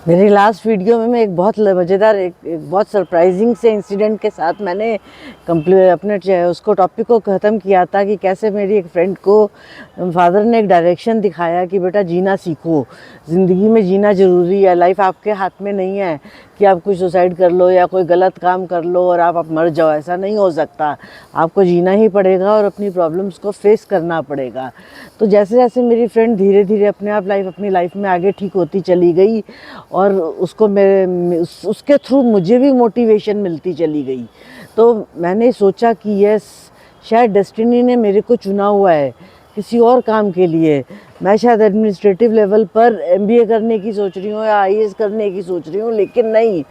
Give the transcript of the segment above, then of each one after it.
मेरी last video में मैं एक बहुत मज़ेदार एक बहुत सरप्राइजिंग से इंसिडेंट के साथ मैंने उसको टॉपिक को ख़त्म किया था कि कैसे मेरी एक फ्रेंड को फादर ने एक डायरेक्शन दिखाया कि बेटा जीना सीखो, ज़िंदगी में जीना ज़रूरी है, लाइफ आपके हाथ में नहीं है कि आप कुछ सुसाइड कर लो या कोई गलत काम कर लो और आप मर जाओ। ऐसा नहीं हो सकता, आपको जीना ही पड़ेगा और अपनी प्रॉब्लम्स को फेस करना पड़ेगा। तो जैसे जैसे मेरी फ्रेंड धीरे धीरे अपनी लाइफ में आगे ठीक होती चली गई और उसके थ्रू मुझे भी मोटिवेशन मिलती चली गई। तो मैंने सोचा कि यस, शायद डेस्टिनी ने मेरे को चुना हुआ है किसी और काम के लिए। मैं शायद एडमिनिस्ट्रेटिव लेवल पर एमबीए करने की सोच रही हूँ या आईएएस करने की सोच रही हूँ, लेकिन नहीं,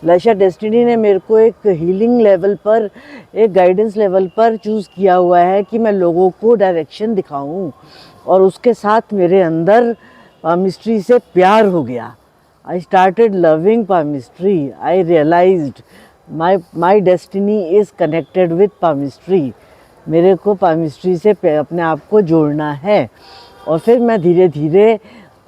शायद डेस्टिनी ने मेरे को एक हीलिंग लेवल पर, एक गाइडेंस लेवल पर चूज़ किया हुआ है कि मैं लोगों को डायरेक्शन दिखाऊं। और उसके साथ मेरे अंदर मिस्ट्री से प्यार हो गया। I started loving palmistry. I realized my destiny is connected with palmistry. मेरे को palmistry से अपने आप को जोड़ना है। और फिर मैं धीरे धीरे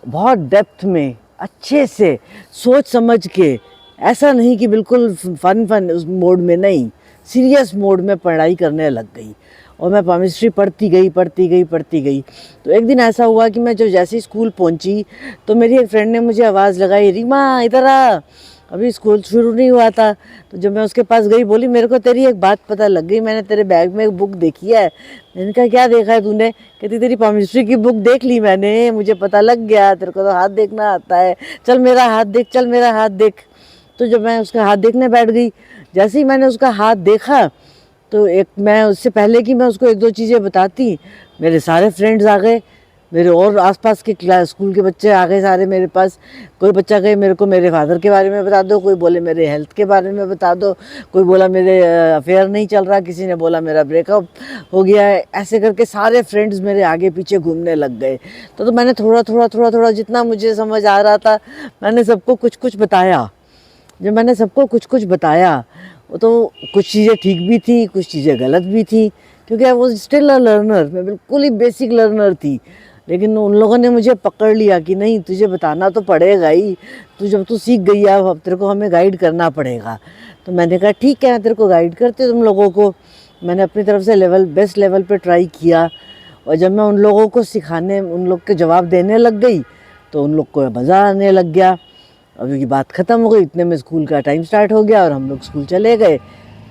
बहुत डेप्थ में अच्छे से सोच समझ के, ऐसा नहीं कि बिल्कुल फन उस मोड में नहीं, सीरियस मोड में पढ़ाई करने लग गई। और मैं पामिस्ट्री पढ़ती गई। तो एक दिन ऐसा हुआ कि मैं जैसे ही स्कूल पहुंची तो मेरी एक फ्रेंड ने मुझे आवाज़ लगाई, रीमा इधर आ, अभी स्कूल शुरू नहीं हुआ था। तो जब मैं उसके पास गई, बोली मेरे को तेरी एक बात पता लग गई, मैंने तेरे बैग में एक बुक देखी है। मैंने कहा क्या देखा है तूने? कहती तेरी पामिस्ट्री की बुक देख ली मैंने, मुझे पता लग गया तेरे को तो हाथ देखना आता है, चल मेरा हाथ देख, चल मेरा हाथ देख। तो जब मैं उसका हाथ देखने बैठ गई, जैसे ही मैंने उसका हाथ देखा तो मैं उससे पहले कि मैं उसको एक दो चीज़ें बताती, मेरे सारे फ्रेंड्स आ गए, मेरे और आसपास के क्लास स्कूल के बच्चे आ गए सारे मेरे पास। कोई बच्चा कहे मेरे को मेरे फादर के बारे में बता दो, कोई बोले मेरे हेल्थ के बारे में बता दो, कोई बोला मेरे अफेयर नहीं चल रहा, किसी ने बोला मेरा ब्रेकअप हो गया है। ऐसे करके सारे फ्रेंड्स मेरे आगे पीछे घूमने लग गए। तो मैंने थोड़ा जितना मुझे समझ आ रहा था मैंने सबको कुछ कुछ बताया। जब मैंने सबको कुछ कुछ बताया तो कुछ चीज़ें ठीक भी थी, कुछ चीज़ें गलत भी थी, क्योंकि I was still a learner, मैं बिल्कुल ही बेसिक लर्नर थी। लेकिन उन लोगों ने मुझे पकड़ लिया कि नहीं, तुझे बताना तो पड़ेगा ही, जब तू सीख गई है अब तेरे को हमें गाइड करना पड़ेगा। तो मैंने कहा ठीक है, मैं तेरे को गाइड करती हूँ तुम लोगों को। मैंने अपनी तरफ से बेस्ट लेवल पे ट्राई किया। और जब मैं उन लोगों को सिखाने, उन लोग के जवाब देने लग गई तो उन लोग को मज़ा आने लग गया। अब ये बात ख़त्म हो गई, इतने में स्कूल का टाइम स्टार्ट हो गया और हम लोग स्कूल चले गए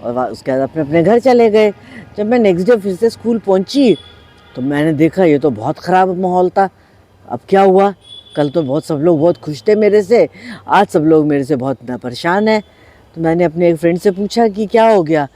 और उसके बाद अपने अपने घर चले गए। जब मैं नेक्स्ट डे फिर से स्कूल पहुंची तो मैंने देखा ये तो बहुत ख़राब माहौल था। अब क्या हुआ? कल तो सब लोग बहुत खुश थे मेरे से, आज सब लोग मेरे से बहुत परेशान हैं। तो मैंने अपने एक फ्रेंड से पूछा कि क्या हो गया?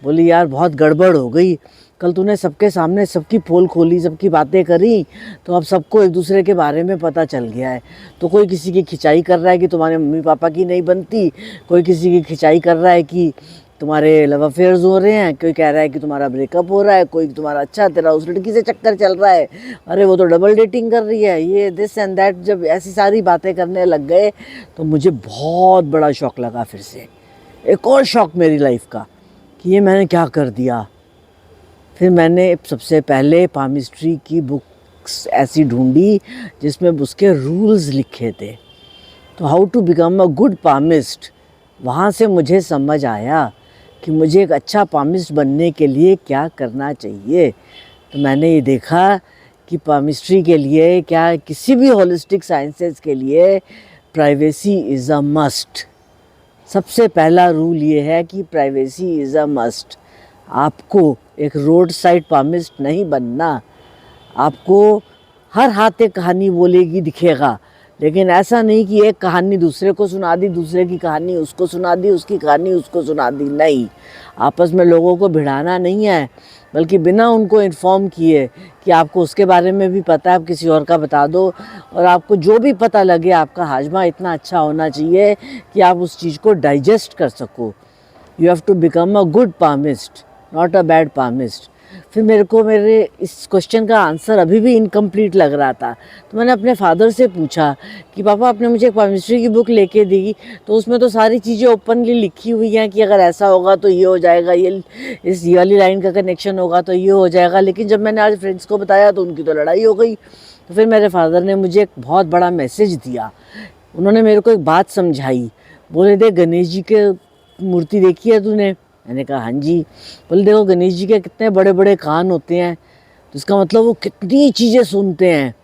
बोली यार बहुत गड़बड़ हो गई, कल तूने सबके सामने सबकी पोल खोली, सबकी बातें करी, तो अब सबको एक दूसरे के बारे में पता चल गया है। तो कोई किसी की खिंचाई कर रहा है कि तुम्हारे मम्मी पापा की नहीं बनती, कोई किसी की खिंचाई कर रहा है कि तुम्हारे लव अफेयर्स हो रहे हैं, कोई कह रहा है कि तुम्हारा ब्रेकअप हो रहा है, कोई तुम्हारा अच्छा तेरा उस लड़की से चक्कर चल रहा है, अरे वो तो डबल डेटिंग कर रही है, ये दिस एंड दैट। जब ऐसी सारी बातें करने लग गए तो मुझे बहुत बड़ा शौक लगा। फिर से एक और शौक मेरी लाइफ का कि ये मैंने क्या कर दिया। फिर मैंने सबसे पहले पामिस्ट्री की बुक्स ऐसी ढूंढी जिसमें उसके रूल्स लिखे थे, तो how to become a good palmist. वहाँ से मुझे समझ आया कि मुझे एक अच्छा पामिस्ट बनने के लिए क्या करना चाहिए। तो मैंने ये देखा कि पामिस्ट्री के लिए, क्या किसी भी होलिस्टिक साइंसेस के लिए, प्राइवेसी इज़ अ मस्ट। सबसे पहला रूल ये है कि प्राइवेसी इज़ अ मस्ट। आपको एक रोड साइड पामिस्ट नहीं बनना। आपको हर हाथ एक कहानी बोलेगी, दिखेगा, लेकिन ऐसा नहीं कि एक कहानी दूसरे को सुना दी, दूसरे की कहानी उसको सुना दी, उसकी कहानी उसको सुना दी। नहीं, आपस में लोगों को भिड़ाना नहीं है, बल्कि बिना उनको इन्फॉर्म किए कि आपको उसके बारे में भी पता है, आप किसी और का बता दो। और आपको जो भी पता लगे, आपका हाजमा इतना अच्छा होना चाहिए कि आप उस चीज़ को डाइजेस्ट कर सको। You have to become a good palmist, not a bad palmist. फिर मेरे इस क्वेश्चन का आंसर अभी भी इनकम्प्लीट लग रहा था। तो मैंने अपने फादर से पूछा कि पापा, आपने मुझे एक पामिस्ट्री की बुक लेके दी, तो उसमें तो सारी चीज़ें ओपनली लिखी हुई हैं कि अगर ऐसा होगा तो ये हो जाएगा, ये वाली लाइन का कनेक्शन होगा तो ये हो जाएगा। लेकिन जब मैंने आज फ्रेंड्स को बताया तो उनकी तो लड़ाई हो गई। तो फिर मेरे फादर ने मुझे एक बहुत बड़ा मैसेज दिया उन्होंने मेरे को एक बात समझाई। बोले देख गणेश जी के मूर्ति देखी है तूने? मैंने कहा हाँ जी। बोले देखो गणेश जी के कितने बड़े बड़े कान होते हैं, तो इसका मतलब वो कितनी चीज़ें सुनते हैं।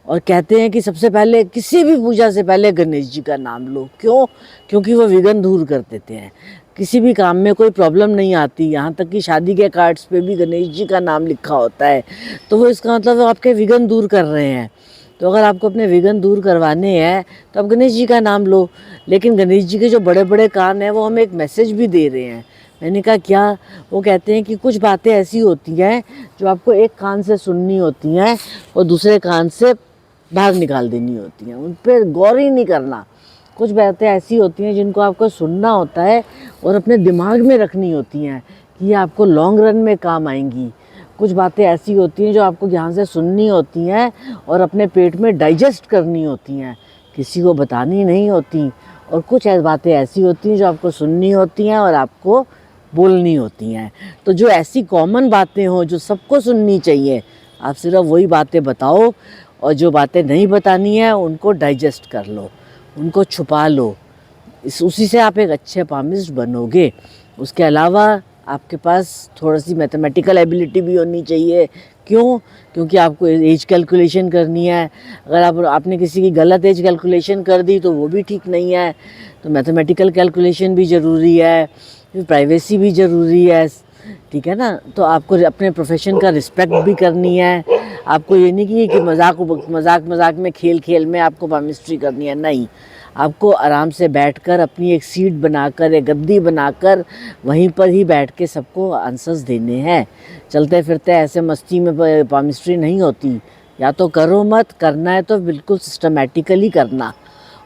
और कहते हैं कि सबसे पहले किसी भी पूजा से पहले गणेश जी का नाम लो। क्यों? क्योंकि वो विघ्न दूर कर देते हैं, किसी भी काम में कोई प्रॉब्लम नहीं आती। यहाँ तक कि शादी के कार्ड्स पे भी गणेश जी का नाम लिखा होता है। तो वो इसका मतलब वो आपके विघ्न दूर कर रहे हैं। तो अगर आपको अपने विघ्न दूर करवाने हैं तो आप गणेश जी का नाम लो। लेकिन गणेश जी के जो बड़े बड़े कान हैं वो हमें एक मैसेज भी दे रहे हैं। मैंने कहा क्या? वो कहते हैं कि कुछ बातें ऐसी होती हैं जो आपको एक कान से सुननी होती हैं और दूसरे कान से बाहर निकाल देनी होती हैं, उन पर गौर ही नहीं करना। कुछ बातें ऐसी होती हैं जिनको आपको सुनना होता है और अपने दिमाग में रखनी होती हैं कि ये आपको लॉन्ग रन में काम आएंगी। कुछ बातें ऐसी होती हैं जो आपको ध्यान से सुननी होती हैं और अपने पेट में डाइजेस्ट करनी होती हैं, किसी को बतानी नहीं होती। और कुछ बातें ऐसी होती हैं जो आपको सुननी होती हैं और आपको बोलनी होती हैं। तो जो ऐसी कॉमन बातें हों जो सबको सुननी चाहिए, आप सिर्फ वही बातें बताओ, और जो बातें नहीं बतानी है उनको डाइजेस्ट कर लो, उनको छुपा लो। उसी से आप एक अच्छे पामिस्ट बनोगे। उसके अलावा आपके पास थोड़ा सी मैथमेटिकल एबिलिटी भी होनी चाहिए। क्यों? क्योंकि आपको एज कैलकुलेशन करनी है। अगर आपने किसी की गलत एज कैलकुलेशन कर दी तो वो भी ठीक नहीं है। तो मैथमेटिकल कैलकुलेशन भी ज़रूरी है, फिर प्राइवेसी भी ज़रूरी है, ठीक है ना। तो आपको अपने प्रोफेशन का रिस्पेक्ट भी करनी है। आपको ये नहीं कि मजाक में खेल में आपको पामिस्ट्री करनी है, नहीं। आपको आराम से बैठकर अपनी एक सीट बनाकर, एक गद्दी बनाकर वहीं पर ही बैठ के सबको आंसर्स देने हैं। चलते फिरते ऐसे मस्ती में पामिस्ट्री नहीं होती। या तो करो मत, करना है तो बिल्कुल सिस्टमेटिकली करना।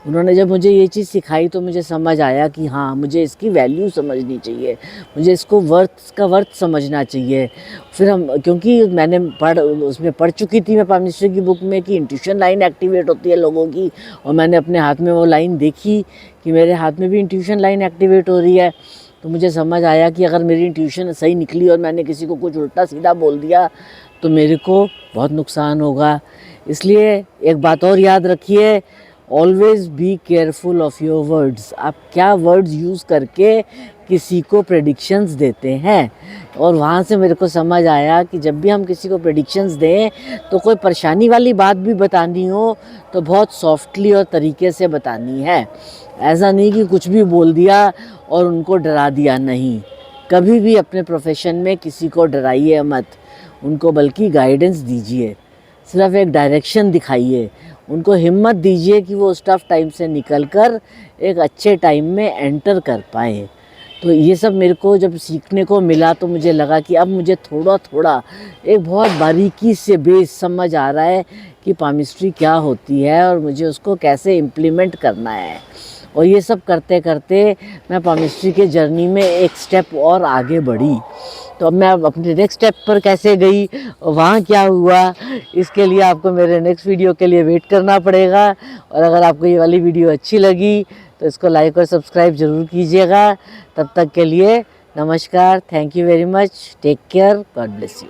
उन्होंने जब मुझे ये चीज़ सिखाई तो मुझे समझ आया कि हाँ, मुझे इसकी वैल्यू समझनी चाहिए, मुझे इसको इसका वर्थ समझना चाहिए। फिर क्योंकि मैंने उसमें पढ़ चुकी थी मैं पामिस्ट्री की बुक में कि इंट्यूशन लाइन एक्टिवेट होती है लोगों की, और मैंने अपने हाथ में वो लाइन देखी कि मेरे हाथ में भी इंट्यूशन लाइन एक्टिवेट हो रही है। तो मुझे समझ आया कि अगर मेरी इंट्यूशन सही निकली और मैंने किसी को कुछ उल्टा सीधा बोल दिया तो मेरे को बहुत नुकसान होगा। इसलिए एक बात और याद रखिए, always be careful of your words. आप क्या वर्ड्स यूज़ करके किसी को प्रेडिक्शंस देते हैं। और वहाँ से मेरे को समझ आया कि जब भी हम किसी को प्रेडिक्शंस दें तो कोई परेशानी वाली बात भी बतानी हो तो बहुत सॉफ्टली और तरीके से बतानी है। ऐसा नहीं कि कुछ भी बोल दिया और उनको डरा दिया, नहीं। कभी भी अपने प्रोफेशन में किसी को डराइए मत, उनको बल्कि गाइडेंस दीजिए, सिर्फ एक डायरेक्शन दिखाइए, उनको हिम्मत दीजिए कि वो उस टफ टाइम से निकलकर एक अच्छे टाइम में एंटर कर पाए। तो ये सब मेरे को जब सीखने को मिला तो मुझे लगा कि अब मुझे थोड़ा थोड़ा एक बहुत बारीकी से बेस समझ आ रहा है कि पामिस्ट्री क्या होती है और मुझे उसको कैसे इम्प्लीमेंट करना है। और ये सब करते करते मैं पामिस्ट्री के जर्नी में एक स्टेप और आगे बढ़ी। तो अब मैं अपने नेक्स्ट स्टेप पर कैसे गई, वहाँ क्या हुआ, इसके लिए आपको मेरे नेक्स्ट वीडियो के लिए वेट करना पड़ेगा। और अगर आपको ये वाली वीडियो अच्छी लगी तो इसको लाइक और सब्सक्राइब ज़रूर कीजिएगा। तब तक के लिए नमस्कार, thank you very much, take care, god bless you.